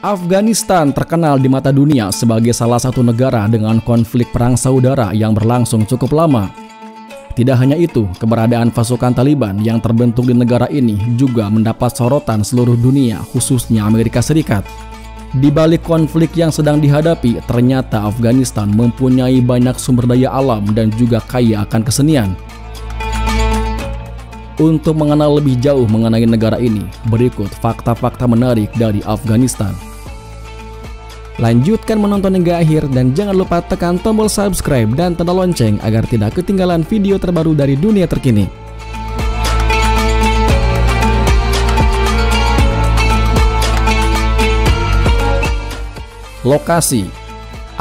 Afghanistan terkenal di mata dunia sebagai salah satu negara dengan konflik perang saudara yang berlangsung cukup lama. Tidak hanya itu, keberadaan pasukan Taliban yang terbentuk di negara ini juga mendapat sorotan seluruh dunia, khususnya Amerika Serikat. Di balik konflik yang sedang dihadapi, ternyata Afghanistan mempunyai banyak sumber daya alam dan juga kaya akan kesenian. Untuk mengenal lebih jauh mengenai negara ini, berikut fakta-fakta menarik dari Afghanistan. Lanjutkan menonton hingga akhir dan jangan lupa tekan tombol subscribe dan tanda lonceng agar tidak ketinggalan video terbaru dari dunia terkini. Lokasi: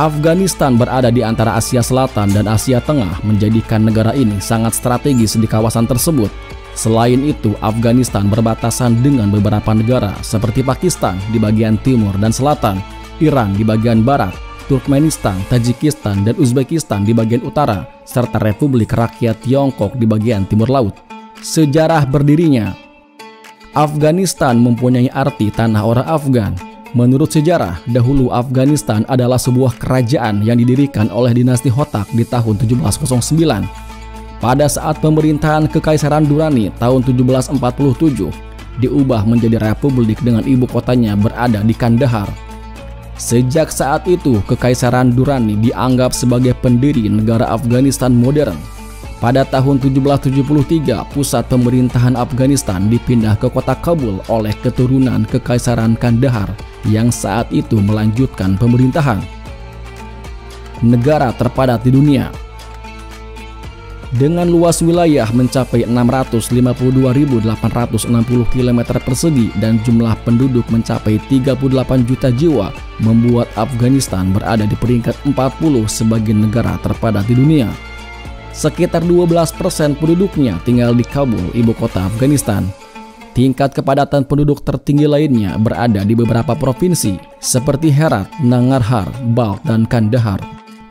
Afghanistan berada di antara Asia Selatan dan Asia Tengah, menjadikan negara ini sangat strategis di kawasan tersebut. Selain itu, Afghanistan berbatasan dengan beberapa negara seperti Pakistan di bagian timur dan selatan, Iran di bagian barat, Turkmenistan, Tajikistan, dan Uzbekistan di bagian utara, serta Republik Rakyat Tiongkok di bagian timur laut. Sejarah berdirinya: Afghanistan mempunyai arti tanah orang Afgan. Menurut sejarah, dahulu Afghanistan adalah sebuah kerajaan yang didirikan oleh dinasti Hotak di tahun 1709. Pada saat pemerintahan Kekaisaran Durrani tahun 1747, diubah menjadi republik dengan ibu kotanya berada di Kandahar. Sejak saat itu, Kekaisaran Durrani dianggap sebagai pendiri negara Afghanistan modern. Pada tahun 1773, pusat pemerintahan Afghanistan dipindah ke kota Kabul oleh keturunan Kekaisaran Kandahar yang saat itu melanjutkan pemerintahan. Negara terpadat di dunia. Dengan luas wilayah mencapai 652.860 km persegi dan jumlah penduduk mencapai 38 juta jiwa, membuat Afghanistan berada di peringkat 40 sebagai negara terpadat di dunia. Sekitar 12% penduduknya tinggal di Kabul, ibu kota Afghanistan. Tingkat kepadatan penduduk tertinggi lainnya berada di beberapa provinsi seperti Herat, Nangarhar, Balkh, dan Kandahar.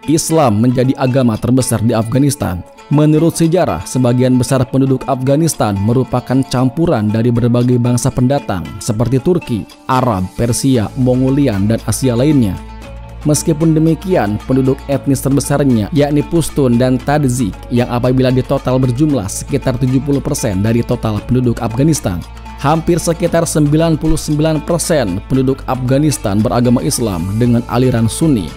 Islam menjadi agama terbesar di Afghanistan. Menurut sejarah, sebagian besar penduduk Afghanistan merupakan campuran dari berbagai bangsa pendatang seperti Turki, Arab, Persia, Mongolian, dan Asia lainnya. Meskipun demikian, penduduk etnis terbesarnya yakni Pushtun dan Tadzik yang apabila ditotal berjumlah sekitar 70% dari total penduduk Afghanistan. Hampir sekitar 99% penduduk Afghanistan beragama Islam dengan aliran Sunni.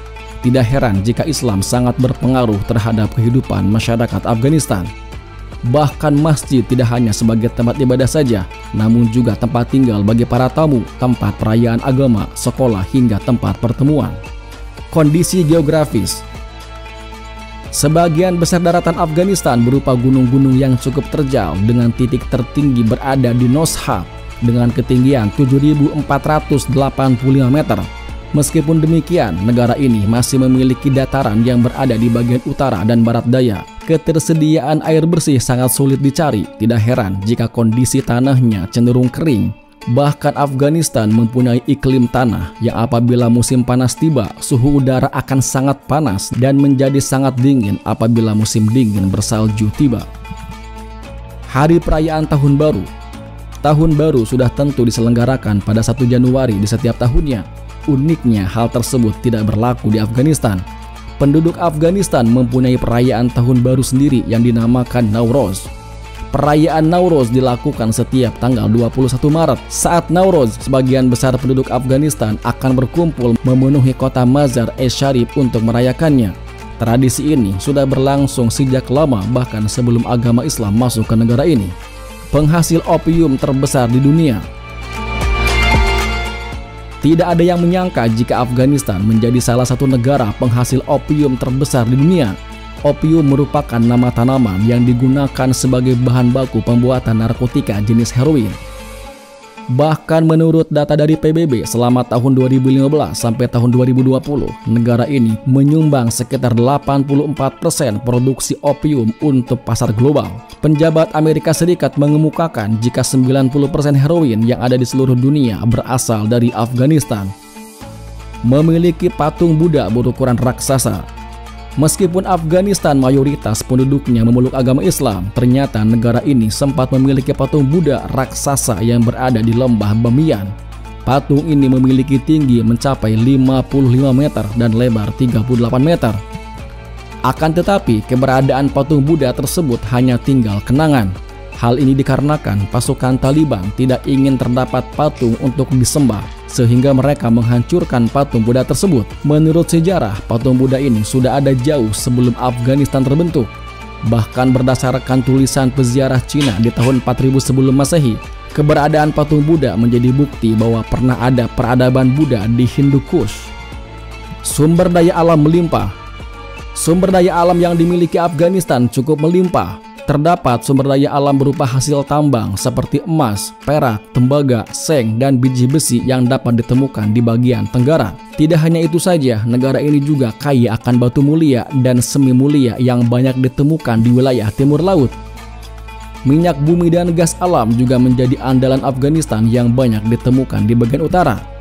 Tidak heran jika Islam sangat berpengaruh terhadap kehidupan masyarakat Afghanistan. Bahkan masjid tidak hanya sebagai tempat ibadah saja, namun juga tempat tinggal bagi para tamu, tempat perayaan agama, sekolah, hingga tempat pertemuan. Kondisi geografis: sebagian besar daratan Afghanistan berupa gunung-gunung yang cukup terjal dengan titik tertinggi berada di Nozhab dengan ketinggian 7.485 meter. Meskipun demikian, negara ini masih memiliki dataran yang berada di bagian utara dan barat daya. Ketersediaan air bersih sangat sulit dicari, tidak heran jika kondisi tanahnya cenderung kering. Bahkan Afghanistan mempunyai iklim tanah yang apabila musim panas tiba, suhu udara akan sangat panas dan menjadi sangat dingin apabila musim dingin bersalju tiba. Hari perayaan Tahun Baru. Tahun Baru sudah tentu diselenggarakan pada 1 Januari di setiap tahunnya. Uniknya, hal tersebut tidak berlaku di Afghanistan. Penduduk Afghanistan mempunyai perayaan Tahun Baru sendiri yang dinamakan Nowroz. Perayaan Nowroz dilakukan setiap tanggal 21 Maret. Saat Nowroz, sebagian besar penduduk Afghanistan akan berkumpul memenuhi kota Mazar-e-Sharif untuk merayakannya. Tradisi ini sudah berlangsung sejak lama, bahkan sebelum agama Islam masuk ke negara ini. Penghasil opium terbesar di dunia. Tidak ada yang menyangka jika Afghanistan menjadi salah satu negara penghasil opium terbesar di dunia. Opium merupakan nama tanaman yang digunakan sebagai bahan baku pembuatan narkotika jenis heroin. Bahkan menurut data dari PBB selama tahun 2015 sampai tahun 2020, negara ini menyumbang sekitar 84% produksi opium untuk pasar global. Penjabat Amerika Serikat mengemukakan jika 90% heroin yang ada di seluruh dunia berasal dari Afghanistan. Memiliki patung Buddha berukuran raksasa. Meskipun Afghanistan mayoritas penduduknya memeluk agama Islam, ternyata negara ini sempat memiliki patung Buddha raksasa yang berada di lembah Bamiyan. Patung ini memiliki tinggi mencapai 55 meter dan lebar 38 meter. Akan tetapi, keberadaan patung Buddha tersebut hanya tinggal kenangan. Hal ini dikarenakan pasukan Taliban tidak ingin terdapat patung untuk disembah, sehingga mereka menghancurkan patung Buddha tersebut. Menurut sejarah, patung Buddha ini sudah ada jauh sebelum Afghanistan terbentuk. Bahkan berdasarkan tulisan peziarah Cina di tahun 4000 sebelum Masehi, keberadaan patung Buddha menjadi bukti bahwa pernah ada peradaban Buddha di Hindu Kush. Sumber daya alam melimpah. Sumber daya alam yang dimiliki Afghanistan cukup melimpah. Terdapat sumber daya alam berupa hasil tambang seperti emas, perak, tembaga, seng, dan biji besi yang dapat ditemukan di bagian tenggara. Tidak hanya itu saja, negara ini juga kaya akan batu mulia dan semi mulia yang banyak ditemukan di wilayah timur laut. Minyak bumi dan gas alam juga menjadi andalan Afghanistan yang banyak ditemukan di bagian utara.